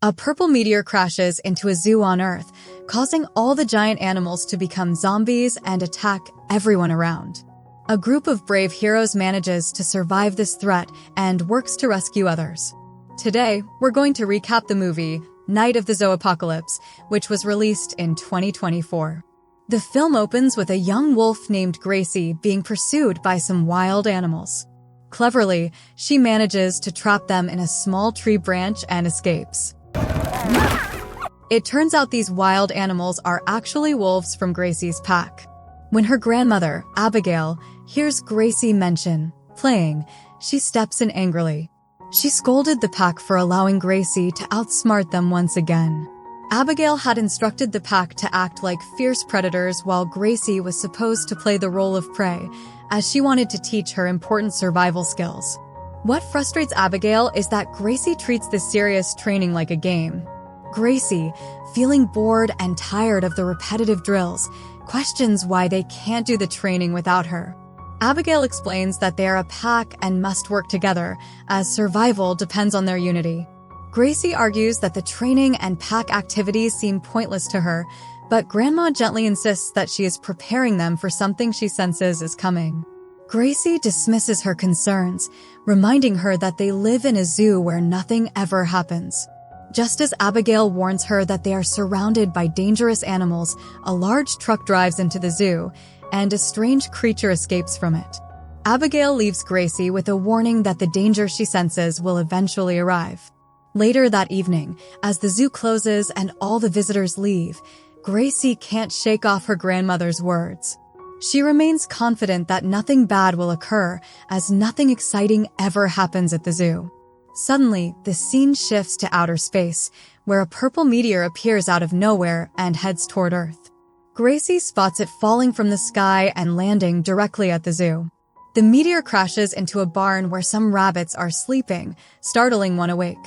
A purple meteor crashes into a zoo on Earth, causing all the giant animals to become zombies and attack everyone around. A group of brave heroes manages to survive this threat and works to rescue others. Today, we're going to recap the movie Night of the Zoopocalypse, which was released in 2024. The film opens with a young wolf named Gracie being pursued by some wild animals. Cleverly, she manages to trap them in a small tree branch and escapes. It turns out these wild animals are actually wolves from Gracie's pack. When her grandmother, Abigail, hears Gracie mention playing, she steps in angrily. She scolded the pack for allowing Gracie to outsmart them once again. Abigail had instructed the pack to act like fierce predators while Gracie was supposed to play the role of prey, as she wanted to teach her important survival skills. What frustrates Abigail is that Gracie treats this serious training like a game. Gracie, feeling bored and tired of the repetitive drills, questions why they can't do the training without her. Abigail explains that they are a pack and must work together, as survival depends on their unity. Gracie argues that the training and pack activities seem pointless to her, but Grandma gently insists that she is preparing them for something she senses is coming. Gracie dismisses her concerns, reminding her that they live in a zoo where nothing ever happens. Just as Abigail warns her that they are surrounded by dangerous animals, a large truck drives into the zoo, and a strange creature escapes from it. Abigail leaves Gracie with a warning that the danger she senses will eventually arrive. Later that evening, as the zoo closes and all the visitors leave, Gracie can't shake off her grandmother's words. She remains confident that nothing bad will occur, as nothing exciting ever happens at the zoo. Suddenly, the scene shifts to outer space, where a purple meteor appears out of nowhere and heads toward Earth. Gracie spots it falling from the sky and landing directly at the zoo. The meteor crashes into a barn where some rabbits are sleeping, startling one awake.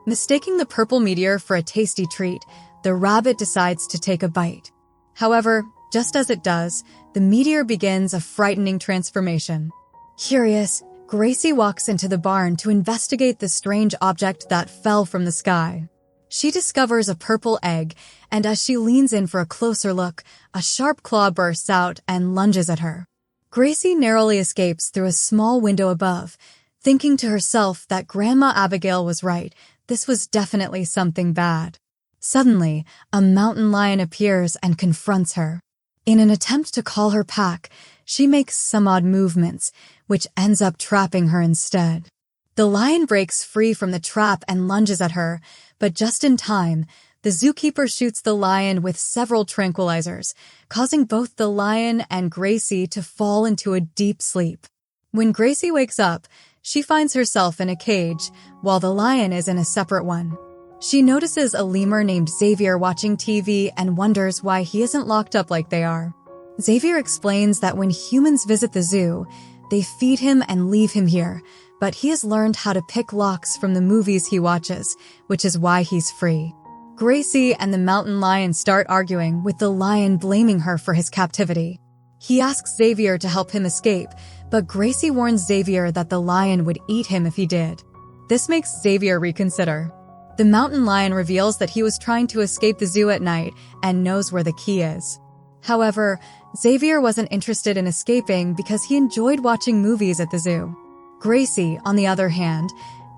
Mistaking the purple meteor for a tasty treat, the rabbit decides to take a bite. However, just as it does, the meteor begins a frightening transformation. Curious, Gracie walks into the barn to investigate the strange object that fell from the sky. She discovers a purple egg, and as she leans in for a closer look, a sharp claw bursts out and lunges at her. Gracie narrowly escapes through a small window above, thinking to herself that Grandma Abigail was right. This was definitely something bad. Suddenly, a mountain lion appears and confronts her. In an attempt to call her pack, she makes some odd movements, which ends up trapping her instead. The lion breaks free from the trap and lunges at her, but just in time, the zookeeper shoots the lion with several tranquilizers, causing both the lion and Gracie to fall into a deep sleep. When Gracie wakes up, she finds herself in a cage, while the lion is in a separate one. She notices a lemur named Xavier watching TV and wonders why he isn't locked up like they are. Xavier explains that when humans visit the zoo, they feed him and leave him here, but he has learned how to pick locks from the movies he watches, which is why he's free. Gracie and the mountain lion start arguing, with the lion blaming her for his captivity. He asks Xavier to help him escape, but Gracie warns Xavier that the lion would eat him if he did. This makes Xavier reconsider. The mountain lion reveals that he was trying to escape the zoo at night and knows where the key is. However, Xavier wasn't interested in escaping because he enjoyed watching movies at the zoo. Gracie, on the other hand,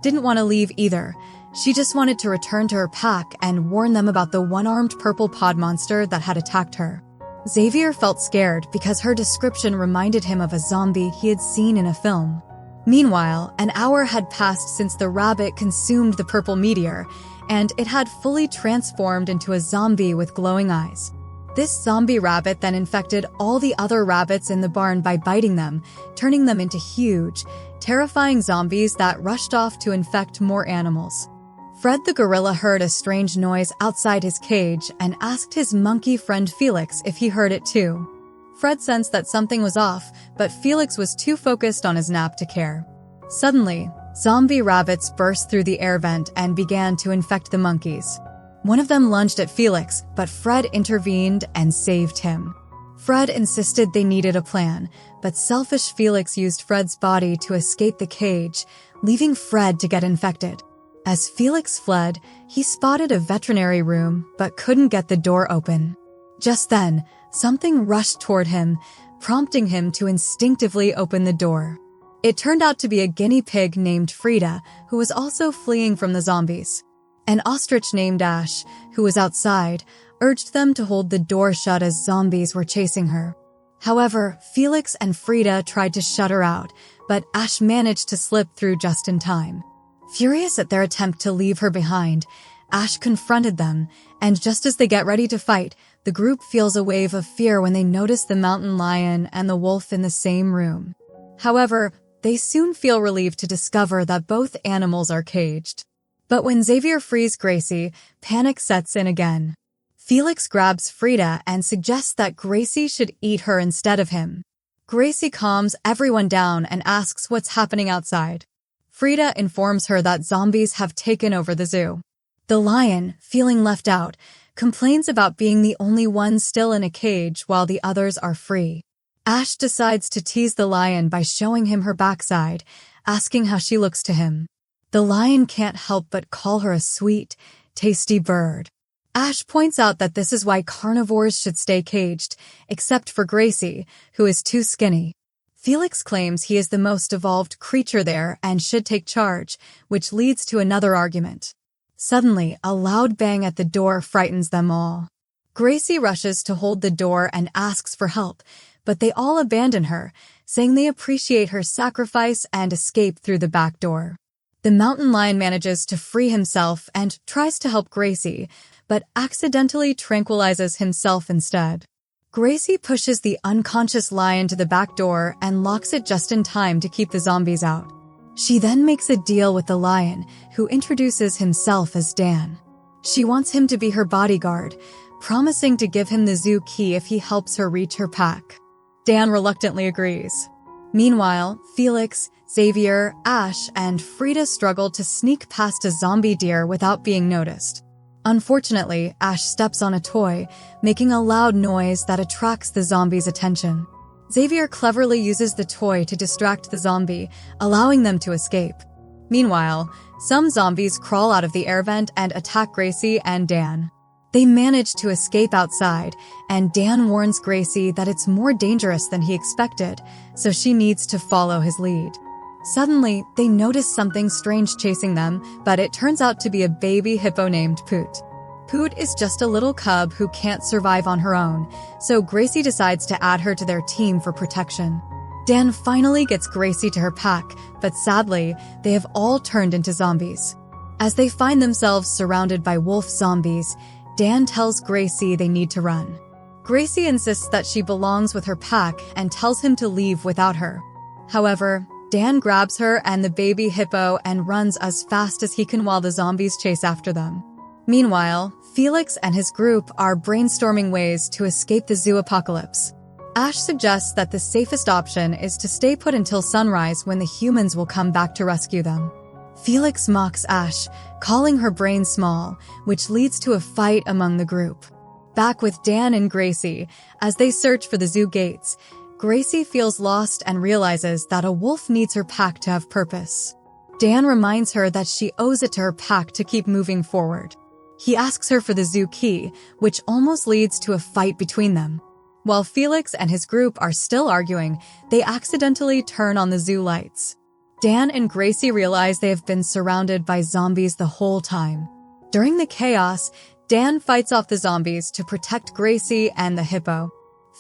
didn't want to leave either. She just wanted to return to her pack and warn them about the one-armed purple pod monster that had attacked her. Xavier felt scared because her description reminded him of a zombie he had seen in a film. Meanwhile, an hour had passed since the rabbit consumed the purple meteor, and it had fully transformed into a zombie with glowing eyes. This zombie rabbit then infected all the other rabbits in the barn by biting them, turning them into huge, terrifying zombies that rushed off to infect more animals. Fred the gorilla heard a strange noise outside his cage and asked his monkey friend Felix if he heard it too. Fred sensed that something was off, but Felix was too focused on his nap to care. Suddenly, zombie rabbits burst through the air vent and began to infect the monkeys. One of them lunged at Felix, but Fred intervened and saved him. Fred insisted they needed a plan, but selfish Felix used Fred's body to escape the cage, leaving Fred to get infected. As Felix fled, he spotted a veterinary room but couldn't get the door open. Just then, something rushed toward him, prompting him to instinctively open the door. It turned out to be a guinea pig named Frida, who was also fleeing from the zombies. An ostrich named Ash, who was outside, urged them to hold the door shut as zombies were chasing her. However, Felix and Frida tried to shut her out, but Ash managed to slip through just in time. Furious at their attempt to leave her behind, Ash confronted them, and just as they get ready to fight, the group feels a wave of fear when they notice the mountain lion and the wolf in the same room. However, they soon feel relieved to discover that both animals are caged. But when Xavier frees Gracie, panic sets in again. Felix grabs Frida and suggests that Gracie should eat her instead of him. Gracie calms everyone down and asks what's happening outside. Frida informs her that zombies have taken over the zoo. The lion, feeling left out, complains about being the only one still in a cage while the others are free. Ash decides to tease the lion by showing him her backside, asking how she looks to him. The lion can't help but call her a sweet, tasty bird. Ash points out that this is why carnivores should stay caged, except for Gracie, who is too skinny. Felix claims he is the most evolved creature there and should take charge, which leads to another argument. Suddenly, a loud bang at the door frightens them all. Gracie rushes to hold the door and asks for help, but they all abandon her, saying they appreciate her sacrifice and escape through the back door. The mountain lion manages to free himself and tries to help Gracie, but accidentally tranquilizes himself instead. Gracie pushes the unconscious lion to the back door and locks it just in time to keep the zombies out. She then makes a deal with the lion, who introduces himself as Dan. She wants him to be her bodyguard, promising to give him the zoo key if he helps her reach her pack. Dan reluctantly agrees. Meanwhile, Felix, Xavier, Ash, and Frida struggle to sneak past a zombie deer without being noticed. Unfortunately, Ash steps on a toy, making a loud noise that attracts the zombie's attention. Xavier cleverly uses the toy to distract the zombie, allowing them to escape. Meanwhile, some zombies crawl out of the air vent and attack Gracie and Dan. They manage to escape outside, and Dan warns Gracie that it's more dangerous than he expected, so she needs to follow his lead. Suddenly, they notice something strange chasing them, but it turns out to be a baby hippo named Poot. Poot is just a little cub who can't survive on her own, so Gracie decides to add her to their team for protection. Dan finally gets Gracie to her pack, but sadly, they have all turned into zombies. As they find themselves surrounded by wolf zombies, Dan tells Gracie they need to run. Gracie insists that she belongs with her pack and tells him to leave without her. However, Dan grabs her and the baby hippo and runs as fast as he can while the zombies chase after them. Meanwhile, Felix and his group are brainstorming ways to escape the zoopocalypse. Ash suggests that the safest option is to stay put until sunrise when the humans will come back to rescue them. Felix mocks Ash, calling her brain small, which leads to a fight among the group. Back with Dan and Gracie, as they search for the zoo gates, Gracie feels lost and realizes that a wolf needs her pack to have purpose. Dan reminds her that she owes it to her pack to keep moving forward. He asks her for the zoo key, which almost leads to a fight between them. While Felix and his group are still arguing, they accidentally turn on the zoo lights. Dan and Gracie realize they have been surrounded by zombies the whole time. During the chaos, Dan fights off the zombies to protect Gracie and the hippo.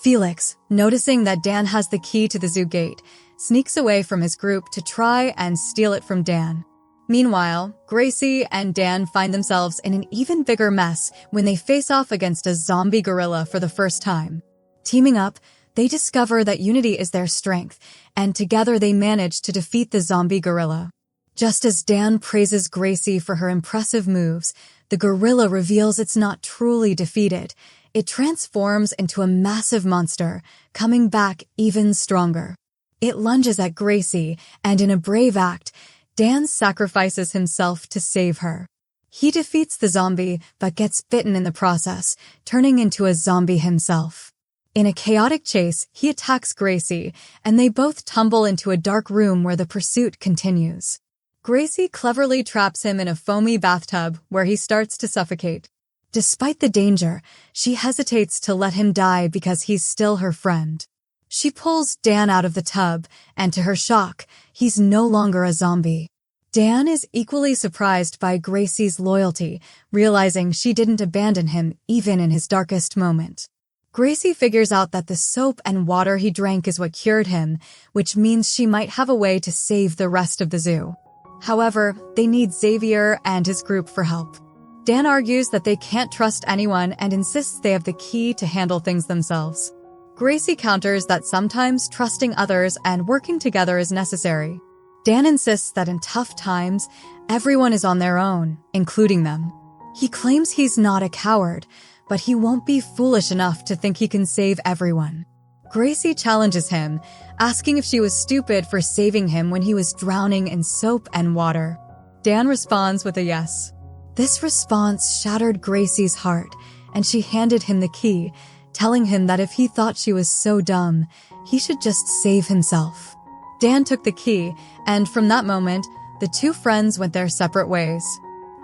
Felix, noticing that Dan has the key to the zoo gate, sneaks away from his group to try and steal it from Dan. Meanwhile, Gracie and Dan find themselves in an even bigger mess when they face off against a zombie gorilla for the first time. Teaming up, they discover that unity is their strength, and together they manage to defeat the zombie gorilla. Just as Dan praises Gracie for her impressive moves, the gorilla reveals it's not truly defeated. It transforms into a massive monster, coming back even stronger. It lunges at Gracie, and in a brave act, Dan sacrifices himself to save her. He defeats the zombie, but gets bitten in the process, turning into a zombie himself. In a chaotic chase, he attacks Gracie, and they both tumble into a dark room where the pursuit continues. Gracie cleverly traps him in a foamy bathtub where he starts to suffocate. Despite the danger, she hesitates to let him die because he's still her friend. She pulls Dan out of the tub, and to her shock, he's no longer a zombie. Dan is equally surprised by Gracie's loyalty, realizing she didn't abandon him even in his darkest moment. Gracie figures out that the soap and water he drank is what cured him, which means she might have a way to save the rest of the zoo. However, they need Xavier and his group for help. Dan argues that they can't trust anyone and insists they have the key to handle things themselves. Gracie counters that sometimes trusting others and working together is necessary. Dan insists that in tough times, everyone is on their own, including them. He claims he's not a coward, but he won't be foolish enough to think he can save everyone. Gracie challenges him, asking if she was stupid for saving him when he was drowning in soap and water. Dan responds with a yes. This response shattered Gracie's heart, and she handed him the key, telling him that if he thought she was so dumb, he should just save himself. Dan took the key, and from that moment, the two friends went their separate ways.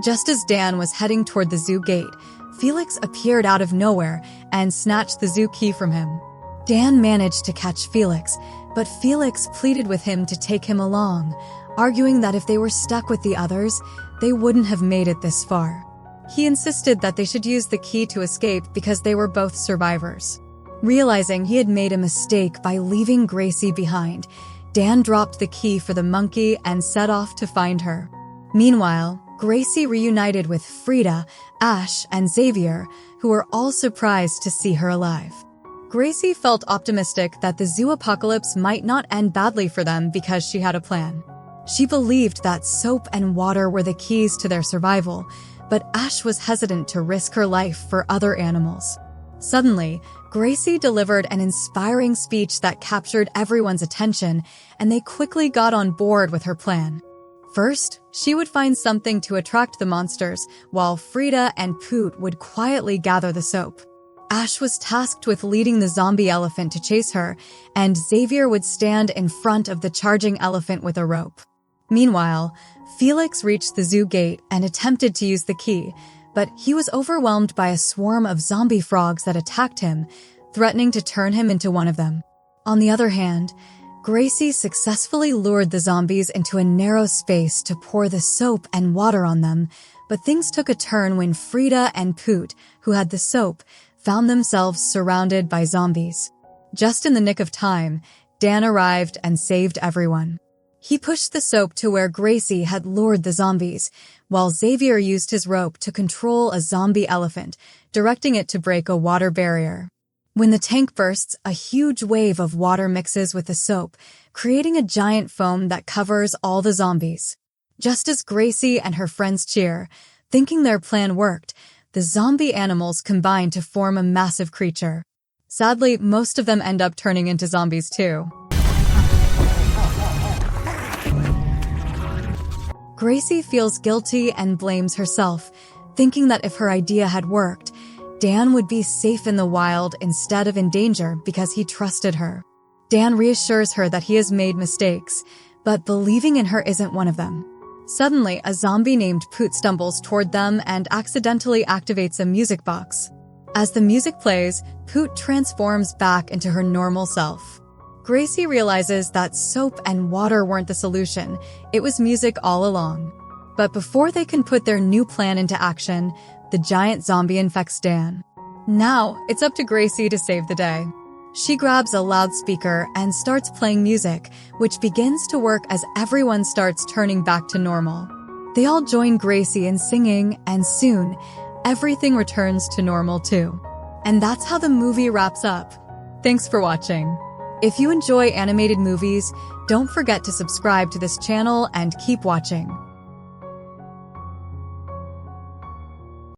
Just as Dan was heading toward the zoo gate, Felix appeared out of nowhere and snatched the zoo key from him. Dan managed to catch Felix, but Felix pleaded with him to take him along, arguing that if they were stuck with the others, they wouldn't have made it this far. He insisted that they should use the key to escape because they were both survivors. Realizing he had made a mistake by leaving Gracie behind, Dan dropped the key for the monkey and set off to find her. Meanwhile, Gracie reunited with Frida, Ash, and Xavier, who were all surprised to see her alive. Gracie felt optimistic that the zoopocalypse might not end badly for them because she had a plan. She believed that soap and water were the keys to their survival, but Ash was hesitant to risk her life for other animals. Suddenly, Gracie delivered an inspiring speech that captured everyone's attention, and they quickly got on board with her plan. First, she would find something to attract the monsters, while Frida and Poot would quietly gather the soap. Ash was tasked with leading the zombie elephant to chase her, and Xavier would stand in front of the charging elephant with a rope. Meanwhile, Felix reached the zoo gate and attempted to use the key, but he was overwhelmed by a swarm of zombie frogs that attacked him, threatening to turn him into one of them. On the other hand, Gracie successfully lured the zombies into a narrow space to pour the soap and water on them, but things took a turn when Frida and Poot, who had the soap, found themselves surrounded by zombies. Just in the nick of time, Dan arrived and saved everyone. He pushed the soap to where Gracie had lured the zombies, while Xavier used his rope to control a zombie elephant, directing it to break a water barrier. When the tank bursts, a huge wave of water mixes with the soap, creating a giant foam that covers all the zombies. Just as Gracie and her friends cheer, thinking their plan worked, the zombie animals combine to form a massive creature. Sadly, most of them end up turning into zombies too. Gracie feels guilty and blames herself, thinking that if her idea had worked, Dan would be safe in the wild instead of in danger because he trusted her. Dan reassures her that he has made mistakes, but believing in her isn't one of them. Suddenly, a zombie named Poot stumbles toward them and accidentally activates a music box. As the music plays, Poot transforms back into her normal self. Gracie realizes that soap and water weren't the solution, it was music all along. But before they can put their new plan into action, the giant zombie infects Dan. Now, it's up to Gracie to save the day. She grabs a loudspeaker and starts playing music, which begins to work as everyone starts turning back to normal. They all join Gracie in singing, and soon, everything returns to normal too. And that's how the movie wraps up. Thanks for watching. If you enjoy animated movies, don't forget to subscribe to this channel and keep watching.